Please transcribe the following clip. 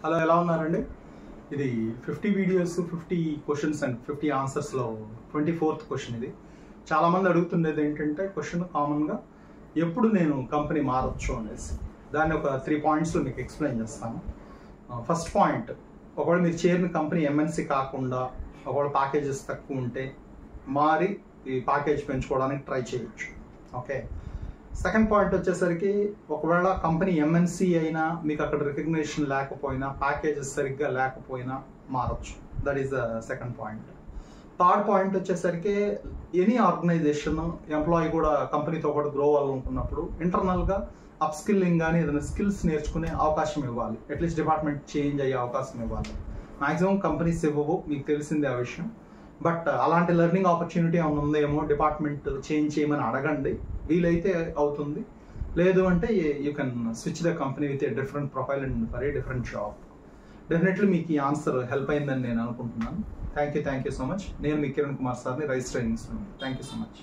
Hello, ఎలా ఉన్నారండి? ఇది 50 videos 50 questions and 50 ఆన్సర్స్లో 24th question. ఇది చాలామంది అడుగుతుండేది ఏంటంటే క్వశ్చన్ కామన్గా ఎప్పుడు నేను కంపెనీ మారచ్చు అనేసి. దాన్ని ఒక 3 పాయింట్స్లో మీకు ఎక్స్ప్లెయిన్ చేస్తాను. ఫస్ట్ పాయింట్, ఒకవేళ మీరు చేరిన కంపెనీ ఎంఎన్సీ కాకుండా ఒకవేళ ప్యాకేజెస్ తక్కువ ఉంటే మారి ఈ ప్యాకేజ్ పెంచుకోవడానికి ట్రై చేయొచ్చు. ఓకే. సెకండ్ పాయింట్ వచ్చేసరికి, ఒకవేళ కంపెనీ ఎంఎన్సీ అయినా మీకు అక్కడ రికగ్నిషన్ లేకపోయినా, ప్యాకేజెస్ సరిగ్గా లేకపోయినా మారచ్చు. That is the second point. Third point వచ్చేసరికి, ఎనీ ఆర్గనైజేషన్ ఎంప్లాయీ కూడా కంపెనీతో కూడా గ్రో అవ్వాలనుకున్నప్పుడు ఇంటర్నల్గా అప్ స్కిల్లింగ్ కానీ ఏదైనా స్కిల్స్ నేర్చుకునే అవకాశం ఇవ్వాలి. అట్లీస్ట్ డిపార్ట్మెంట్ చేంజ్ అయ్యే అవకాశం ఇవ్వాలి. మ్యాక్సిమం కంపెనీస్ ఇవ్వవు, మీకు తెలిసిందే ఆ విషయం. బట్ అలాంటి లెర్నింగ్ ఆపర్చునిటీ ఏమైనా ఉందేమో, డిపార్ట్మెంట్ చేంజ్ చేయమని అడగండి. వీలైతే అవుతుంది, లేదు అంటే you can switch the company with a different profile and for a different job. Definitely మీకు ఈ ఆన్సర్ హెల్ప్ అయిందని నేను అనుకుంటున్నాను. Thank you so much. నేను మీ కిరణ్ కుమార్ సార్ని, rice trainings. Thank you so much.